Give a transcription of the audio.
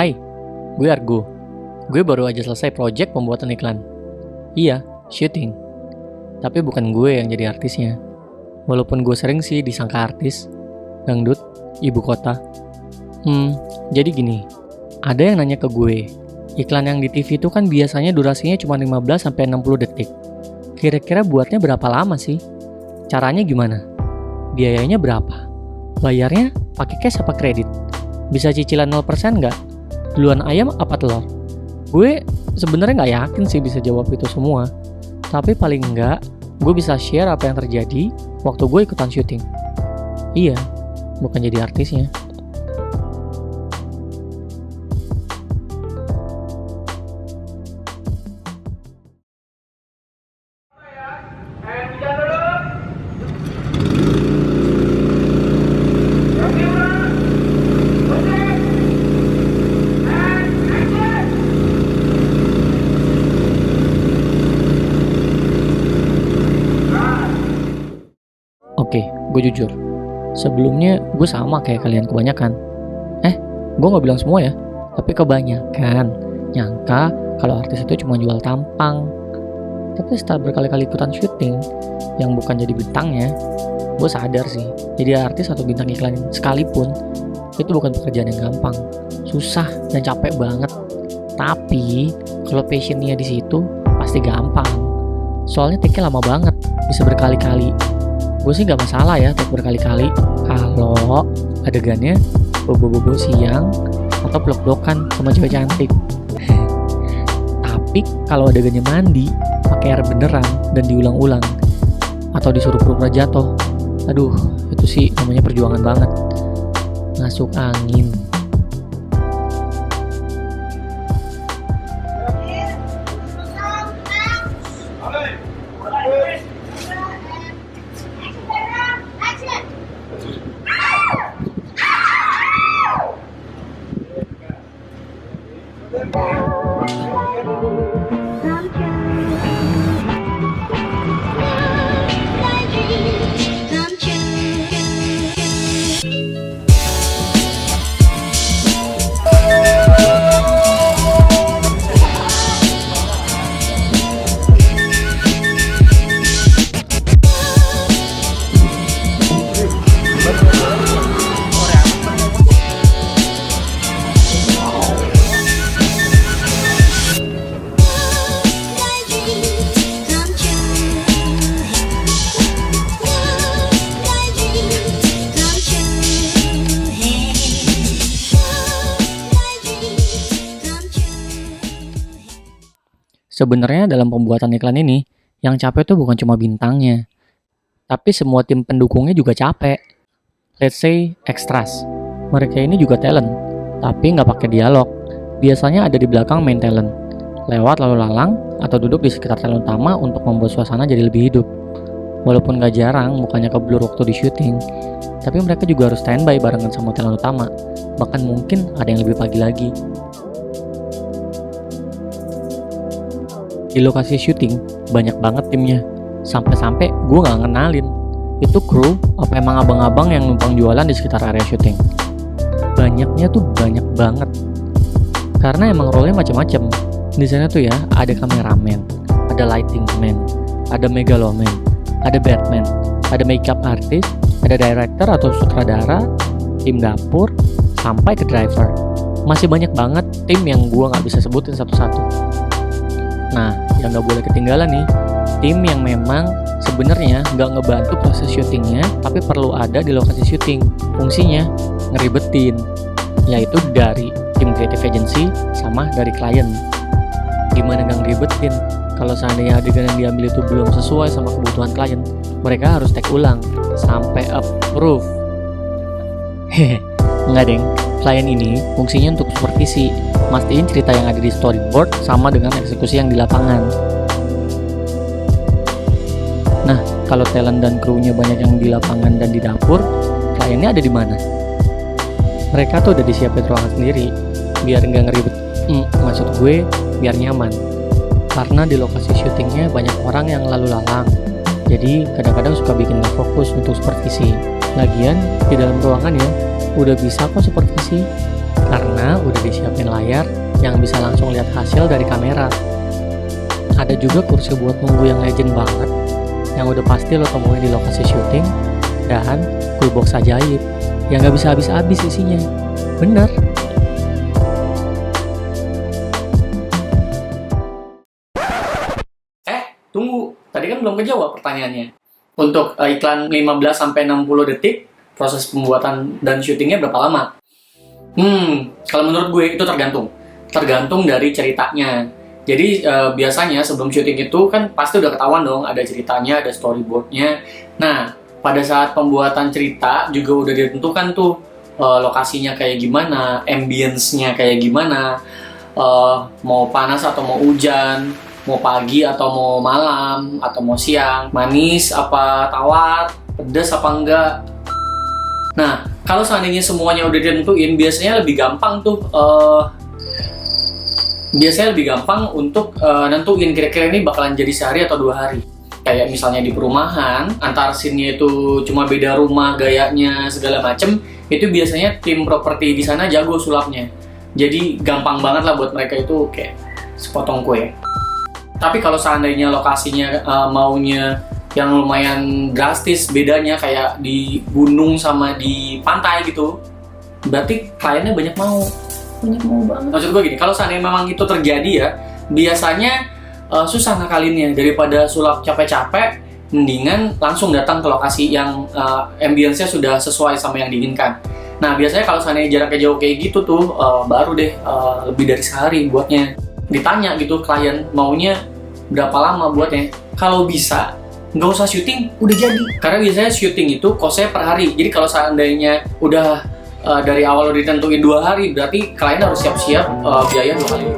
Hai, gue Argo. Gue baru aja selesai project pembuatan iklan. Iya, syuting. Tapi bukan gue yang jadi artisnya. Walaupun gue sering sih disangka artis, dangdut, ibu kota. Jadi gini, ada yang nanya ke gue, iklan yang di TV itu kan biasanya durasinya cuma 15-60 detik. Kira-kira buatnya berapa lama sih? Caranya gimana? Biayanya berapa? Bayarnya pakai cash apa kredit? Bisa cicilan 0% nggak? Duluan ayam apa telur? Gue sebenarnya nggak yakin sih bisa jawab itu semua. Tapi paling enggak, gue bisa share apa yang terjadi waktu gue ikutan syuting. Iya, bukan jadi artisnya. Oke, gue jujur. Sebelumnya gue sama kayak kalian kebanyakan. Gue gak bilang semua ya, tapi kebanyakan nyangka kalau artis itu cuma jual tampang. Tapi setelah berkali-kali ikutan syuting yang bukan jadi bintangnya, gue sadar sih, jadi artis atau bintang iklan sekalipun itu bukan pekerjaan yang gampang, susah dan capek banget. Tapi kalau passionnya di situ pasti gampang. Soalnya take-nya lama banget, bisa berkali-kali. Gue sih gak masalah ya take berkali-kali kalau adegannya bobo-bobo siang atau peluk-pelukan sama cewek cantik. Tapi kalau adegannya mandi pakai air beneran dan diulang-ulang atau disuruh pura-pura jatuh, aduh itu sih namanya perjuangan banget. Masuk angin. Sebenarnya dalam pembuatan iklan ini, yang capek tuh bukan cuma bintangnya, tapi semua tim pendukungnya juga capek. Let's say extras. Mereka ini juga talent, tapi nggak pakai dialog. Biasanya ada di belakang main talent, lewat lalu lalang atau duduk di sekitar talent utama untuk membuat suasana jadi lebih hidup. Walaupun nggak jarang mukanya keblur waktu di syuting, tapi mereka juga harus standby barengan sama talent utama. Bahkan mungkin ada yang lebih pagi lagi. Di lokasi syuting, banyak banget timnya. Sampai-sampai gue gak ngenalin. Itu kru apa emang abang-abang yang numpang jualan di sekitar area syuting. Banyaknya tuh banyak banget. Karena emang role-nya macam-macam. Di sana tuh ya, ada kameramen, ada lighting man, ada megaloman, ada batman, ada makeup artist, ada director atau sutradara, tim dapur, sampai ke driver. Masih banyak banget tim yang gue gak bisa sebutin satu-satu. Nah, yang gak boleh ketinggalan nih, tim yang memang sebenarnya gak ngebantu proses syutingnya, tapi perlu ada di lokasi syuting. Fungsinya ngeribetin, yaitu dari tim creative agency sama dari klien. Gimana gak ngeribetin? Kalau seandainya adegan yang diambil itu belum sesuai sama kebutuhan klien, mereka harus take ulang sampai approve. Enggak deng, klien ini fungsinya untuk supervisi, mastiin cerita yang ada di storyboard sama dengan eksekusi yang di lapangan. Nah, kalau talent dan krunya banyak yang di lapangan dan di dapur, kliennya ada di mana? Mereka tuh udah disiapin ruangan sendiri, biar nggak ngeribet. Maksud gue, biar nyaman. Karena di lokasi syutingnya banyak orang yang lalu lalang, jadi kadang-kadang suka bikin nggak fokus untuk supervisi. Lagian di dalam ruangan ya, udah bisa kok supervisi. karena udah disiapin layar yang bisa langsung lihat hasil dari kamera. Ada juga kursi buat nunggu yang legend banget, yang udah pasti lo temuin di lokasi syuting, dan coolbox ajaib yang gak bisa habis-habis isinya. Bener. Tunggu, tadi kan belum kejawab pertanyaannya. Untuk iklan 15-60 detik, proses pembuatan dan syutingnya berapa lama? Kalau menurut gue itu tergantung dari ceritanya. Jadi biasanya sebelum syuting itu kan pasti udah ketahuan dong, ada ceritanya, ada storyboardnya. Nah, pada saat pembuatan cerita juga udah ditentukan tuh lokasinya kayak gimana, ambience-nya kayak gimana, mau panas atau mau hujan, mau pagi atau mau malam atau mau siang, manis apa tawar, pedas apa enggak. Nah, kalau seandainya semuanya udah ditentuin, biasanya lebih gampang tuh untuk nentuin kira-kira ini bakalan jadi sehari atau 2 hari. Kayak misalnya di perumahan, antar scene-nya itu cuma beda rumah, gayanya segala macem, itu biasanya tim properti di sana jago sulapnya. Jadi gampang banget lah buat mereka itu kayak sepotong kue. Tapi kalau seandainya lokasinya maunya yang lumayan drastis bedanya kayak di gunung sama di pantai gitu, berarti kliennya banyak mau banget. Maksud gue gini, kalau seandainya memang itu terjadi ya, biasanya susah ngakalinnya. Daripada sulap capek-capek, mendingan langsung datang ke lokasi yang ambience-nya sudah sesuai sama yang diinginkan. Nah, biasanya kalau seandainya jaraknya jauh kayak gitu tuh, baru deh lebih dari sehari buatnya. Ditanya gitu klien maunya berapa lama buatnya. Kalau bisa nggak usah syuting, udah jadi. Karena biasanya syuting itu kosnya per hari. Jadi kalau seandainya udah dari awal udah ditentuin 2 hari, berarti klien harus siap-siap biaya 2 kali.